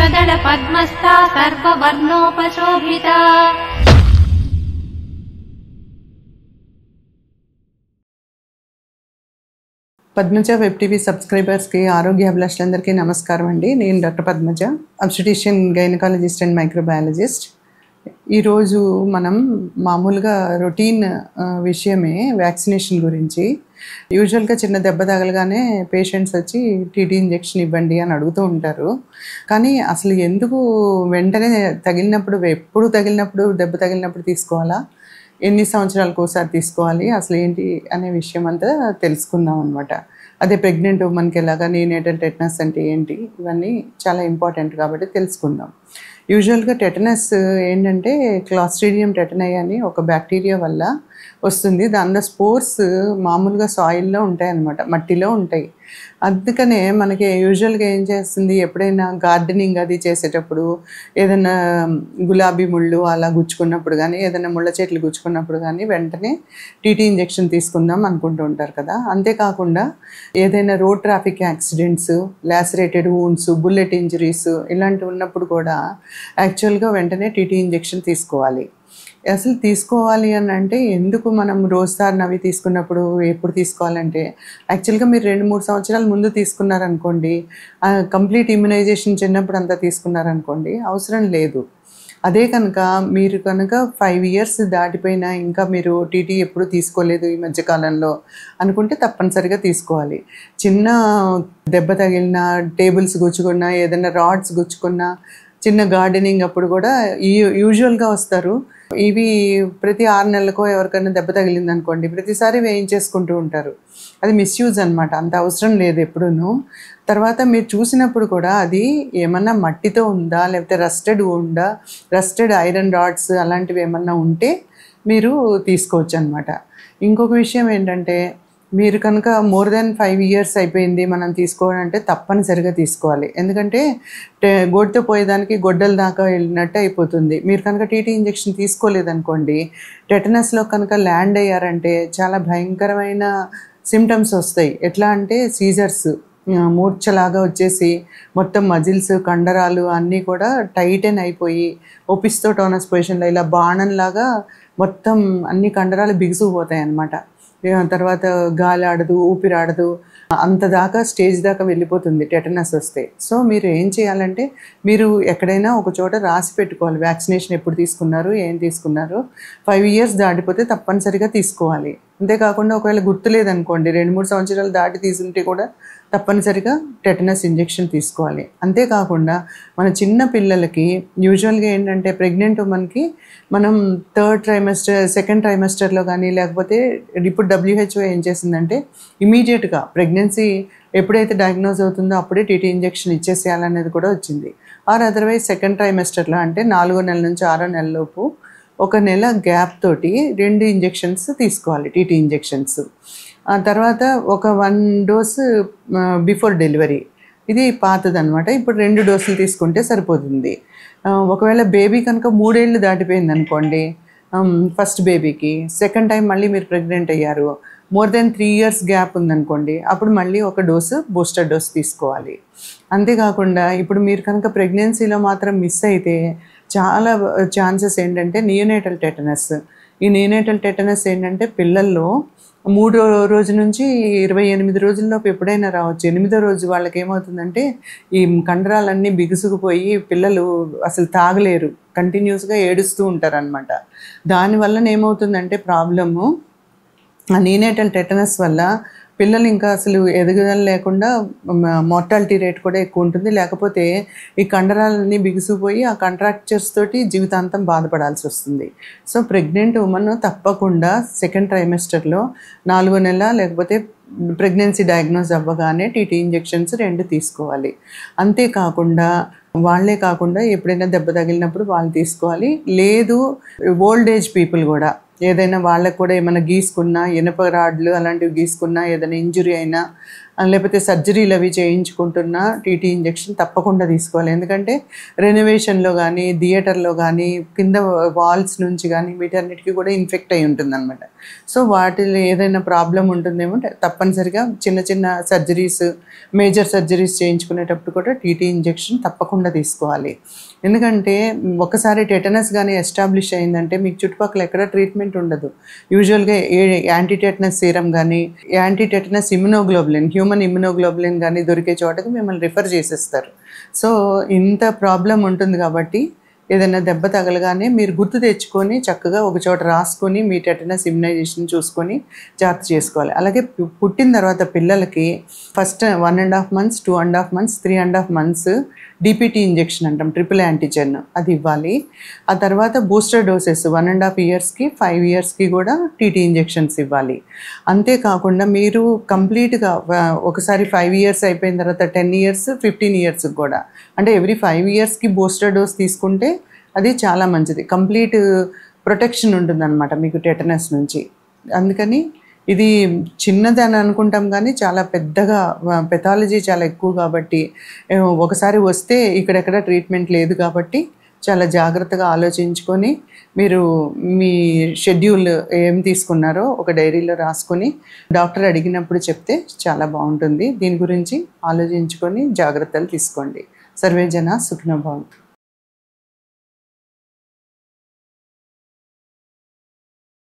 वक्त्रदल पद्मस्था सर्ववर्णोपशोभिता। Padmaja web TV సబ్స్క్రైబర్స్కి ఆరోగ్య అభిలాషులందరికీ నమస్కారం అండి. నేను doctor Padmaja, obstetrician gynaecologist and microbiologist. ఈరోజు మనం మామూలుగా రొటీన్ విషయమే వ్యాక్సినేషన్ గురించి. యూజువల్గా చిన్న దెబ్బ తగలగానే పేషెంట్స్ వచ్చి టీటీ ఇంజెక్షన్ ఇవ్వండి అని అడుగుతూ ఉంటారు. కానీ అసలు ఎందుకు వెంటనే తగిలినప్పుడు, ఎప్పుడు తగిలినప్పుడు, దెబ్బ తగిలినప్పుడు తీసుకోవాలా, ఎన్ని సంవత్సరాలకు ఒకసారి తీసుకోవాలి, అసలు ఏంటి అనే విషయం అంతా తెలుసుకుందాం అనమాట. అదే ప్రెగ్నెంట్ ఉమెన్కి ఎలాగా, నీనేటల్ టెటనస్ అంటే ఏంటి, ఇవన్నీ చాలా ఇంపార్టెంట్ కాబట్టి తెలుసుకుందాం. యూజువల్గా టెటనస్ ఏంటంటే క్లాస్ట్రీడియం టెటనై అని ఒక బ్యాక్టీరియా వల్ల వస్తుంది. దానిలో స్పోర్స్ మామూలుగా సాయిల్లో ఉంటాయి అన్నమాట, మట్టిలో ఉంటాయి. అందుకనే మనకి యూజువల్గా ఏం చేస్తుంది, ఎప్పుడైనా గార్డెనింగ్ అది చేసేటప్పుడు ఏదైనా గులాబీ ముళ్ళు అలా గుచ్చుకున్నప్పుడు కానీ, ఏదైనా ముళ్ళ చెట్లు గుచ్చుకున్నప్పుడు కానీ వెంటనే టీటీ ఇంజెక్షన్ తీసుకుందాం అనుకుంటూ ఉంటారు కదా. అంతేకాకుండా ఏదైనా road traffic accidents, lacerated wounds, bullet injuries ఇలాంటివి ఉన్నప్పుడు కూడా యాక్చువల్గా వెంటనే టీటీ ఇంజెక్షన్ తీసుకోవాలి. అసలు తీసుకోవాలి అని అంటే ఎందుకు మనం రోజుసారి అవి తీసుకున్నప్పుడు ఎప్పుడు తీసుకోవాలంటే, యాక్చువల్గా మీరు 2-3 సంవత్సరాల ముందు తీసుకున్నారనుకోండి, కంప్లీట్ ఇమ్యునైజేషన్ చిన్నప్పుడు అంతా తీసుకున్నారనుకోండి, అవసరం లేదు. అదే కనుక మీరు కనుక 5 years దాటిపోయినా ఇంకా మీరు టీటీ ఎప్పుడు తీసుకోలేదు ఈ మధ్యకాలంలో అనుకుంటే తప్పనిసరిగా తీసుకోవాలి. చిన్న దెబ్బ తగిలినా, టేబుల్స్ గుచ్చుకున్నా, ఏదైనా రాడ్స్ గుచ్చుకున్నా, చిన్న గార్డెనింగ్ అప్పుడు కూడా యూజువల్గా వస్తారు. ఇవి ప్రతి 6 నెలలకో ఎవరికైనా దెబ్బ తగిలింది అనుకోండి, ప్రతిసారి వేయించేసుకుంటూ ఉంటారు. అది మిస్యూజ్ అనమాట, అంత అవసరం లేదు ఎప్పుడూను. తర్వాత మీరు చూసినప్పుడు కూడా అది ఏమన్నా మట్టితో ఉందా, లేకపోతే రస్టెడ్ ఉందా, రస్టెడ్ ఐరన్ రాడ్స్ అలాంటివి ఏమన్నా ఉంటే మీరు తీసుకోవచ్చు అనమాట. ఇంకొక విషయం ఏంటంటే, మీరు కనుక మోర్ దెన్ 5 years అయిపోయింది మనం తీసుకోవాలంటే తప్పనిసరిగా తీసుకోవాలి. ఎందుకంటే గోటితో పోయేదానికి గొడ్డల దాకా వెళ్ళినట్టు అయిపోతుంది. మీరు కనుక టీటీ ఇంజెక్షన్ తీసుకోలేదనుకోండి, టెటనస్లో కనుక ల్యాండ్ అయ్యారంటే చాలా భయంకరమైన సిమ్టమ్స్ వస్తాయి. ఎట్లా అంటే సీజర్స్, మూర్ఛలాగా వచ్చేసి మొత్తం మజిల్స్, కండరాలు అన్నీ కూడా టైటన్ అయిపోయి ఓపిస్తోటోనస్ పొజిషన్లో ఇలా బాణంలాగా మొత్తం అన్ని కండరాలు బిగుసుకుపోతాయి అన్నమాట. తర్వాత గాలి ఆడదు, ఊపిరాడదు, అంత దాకా స్టేజ్ దాకా వెళ్ళిపోతుంది టెటనస్ వస్తే. సో మీరు ఏం చేయాలంటే, మీరు ఎక్కడైనా ఒక చోట రాసి పెట్టుకోవాలి వ్యాక్సినేషన్ ఎప్పుడు తీసుకున్నారు, ఏం తీసుకున్నారు. 5 years దాటిపోతే తప్పనిసరిగా తీసుకోవాలి. అంతేకాకుండా ఒకవేళ గుర్తులేదనుకోండి, 2-3 సంవత్సరాలు దాటి తీసుకుంటే కూడా తప్పనిసరిగా టెటనస్ ఇంజెక్షన్ తీసుకోవాలి. అంతేకాకుండా మన చిన్న పిల్లలకి యూజువల్గా ఏంటంటే, ప్రెగ్నెంట్ ఉమెన్కి మనం 3rd trimester, 2nd trimesterలో కానీ, లేకపోతే ఇప్పుడు WHO ఏం చేసిందంటే ఇమీడియట్గా ప్రెగ్నెన్సీ ఎప్పుడైతే డయాగ్నోజ్ అవుతుందో అప్పుడే టీటీ ఇంజెక్షన్ ఇచ్చేసేయాలనేది కూడా వచ్చింది. ఆర్ అదర్వైజ్ 2nd trimesterలో అంటే 4వ నెల నుంచి 6వ నెలలోపు 1 నెల గ్యాప్ తోటి 2 ఇంజెక్షన్స్ తీసుకోవాలి, టీటీ ఇంజెక్షన్స్. ఆ తర్వాత ఒక 1 dose బిఫోర్ డెలివరీ, ఇది పాతదనమాట. ఇప్పుడు 2 doses తీసుకుంటే సరిపోతుంది. ఒకవేళ బేబీ కనుక 3 ఏళ్ళు దాటిపోయింది అనుకోండి, ఫస్ట్ బేబీకి, సెకండ్ టైం మళ్ళీ మీరు ప్రెగ్నెంట్ అయ్యారు, మోర్ దెన్ 3 years గ్యాప్ ఉందనుకోండి, అప్పుడు మళ్ళీ 1 dose బూస్టర్ డోస్ తీసుకోవాలి. అంతేకాకుండా ఇప్పుడు మీరు కనుక ప్రెగ్నెన్సీలో మాత్రం మిస్ అయితే చాలా ఛాన్సెస్ ఏంటంటే నియోనేటల్ టెటనస్. ఈ నియోనేటల్ టెటనస్ ఏంటంటే పిల్లల్లో 3వ రోజు నుంచి 28 రోజుల్లోపు ఎప్పుడైనా రావచ్చు. 8వ రోజు వాళ్ళకి ఏమవుతుందంటే ఈ కండరాలన్నీ బిగుసుకుపోయి పిల్లలు అసలు తాగలేరు, కంటిన్యూస్గా ఏడుస్తూ ఉంటారనమాట. దానివల్ల ఏమవుతుందంటే ప్రాబ్లము, ఆ నీనేటల్ టెటనస్ వల్ల పిల్లలు ఇంకా అసలు ఎదుగుదల లేకుండా మోర్టాలిటీ రేట్ కూడా ఎక్కువ ఉంటుంది. లేకపోతే ఈ కండరాలన్నీ బిగుసిపోయి ఆ కాంట్రాక్చర్స్ తోటి జీవితాంతం బాధపడాల్సి వస్తుంది. సో ప్రెగ్నెంట్ ఉమెన్ తప్పకుండా 2nd trimester 4వ నెల లేకపోతే ప్రెగ్నెన్సీ డయాగ్నోజ్ అవ్వగానే టీటీ ఇంజెక్షన్స్ 2 తీసుకోవాలి. అంతేకాకుండా వాళ్ళే కాకుండా ఎప్పుడైనా దెబ్బ తగిలినప్పుడు వాళ్ళు తీసుకోవాలి. లేదు ఓల్డ్ ఏజ్ పీపుల్ కూడా ఏదైనా వాళ్ళకు కూడా ఏమైనా గీసుకున్నా, ఇనప రాడ్లు అలాంటివి గీసుకున్నా, ఏదైనా ఇంజురీ అయినా లేకపోతే సర్జరీలు అవి చేయించుకుంటున్న టీటీ ఇంజెక్షన్ తప్పకుండా తీసుకోవాలి. ఎందుకంటే రెనోవేషన్లో కానీ థియేటర్లో కానీ కింద వాల్స్ నుంచి కానీ వీటన్నిటికీ కూడా ఇన్ఫెక్ట్ అయి ఉంటుంది అనమాట. సో వాటిలో ఏదైనా ప్రాబ్లం ఉంటుందేమో తప్పనిసరిగా చిన్న చిన్న సర్జరీస్, మేజర్ సర్జరీస్ చేయించుకునేటప్పుడు కూడా టీటీ ఇంజెక్షన్ తప్పకుండా తీసుకోవాలి. ఎందుకంటే ఒకసారి టెటనస్ కానీ ఎస్టాబ్లిష్ అయిందంటే మీకు చుట్టుపక్కల ఎక్కడ ట్రీట్మెంట్ ఉండదు. యూజువల్గా యాంటీ టెటనస్ సీరం కానీ anti tetanus immunoglobulin, human immunoglobulin కానీ దొరికే చోటకి మిమ్మల్ని రిఫర్ చేసేస్తారు. సో ఇంత ప్రాబ్లం ఉంటుంది కాబట్టి ఏదైనా దెబ్బ తగలగానే మీరు గుర్తు తెచ్చుకొని చక్కగా ఒక చోట రాసుకొని మీ టెటనస్ ఇమ్యునైజేషన్ చూసుకొని జాగ్రత్త చేసుకోవాలి. అలాగే పుట్టిన తర్వాత పిల్లలకి first 1.5 months, 2.5 months, 3.5 months DPT injection అంటాం, ట్రిపుల్ యాంటీజెన్, అది ఇవ్వాలి. ఆ తర్వాత బూస్టర్ డోసెస్ 1.5 yearsకి 5 yearsకి కూడా టీటీ ఇంజెక్షన్స్ ఇవ్వాలి. అంతేకాకుండా మీరు కంప్లీట్గా ఒకసారి 5 years అయిపోయిన తర్వాత 10 years, 15 years కూడా, అంటే ఎవ్రీ 5 yearsకి బూస్టర్ డోస్ తీసుకుంటే అది చాలా మంచిది. కంప్లీట్ ప్రొటెక్షన్ ఉంటుందన్నమాట మీకు టెటనస్ నుంచి. అందుకని ఇది చిన్నది అని అనుకుంటాం కానీ చాలా పెద్దగా పెథాలజీ చాలా ఎక్కువ కాబట్టి ఒకసారి వస్తే ఇక్కడెక్కడ ట్రీట్మెంట్ లేదు కాబట్టి చాలా జాగ్రత్తగా ఆలోచించుకొని మీరు మీ షెడ్యూల్ ఏం తీసుకున్నారో ఒక డైరీలో రాసుకొని డాక్టర్ అడిగినప్పుడు చెప్తే చాలా బాగుంటుంది. దీని గురించి ఆలోచించుకొని జాగ్రత్తలు తీసుకోండి. సర్వే జన సుఖినో భవంతు.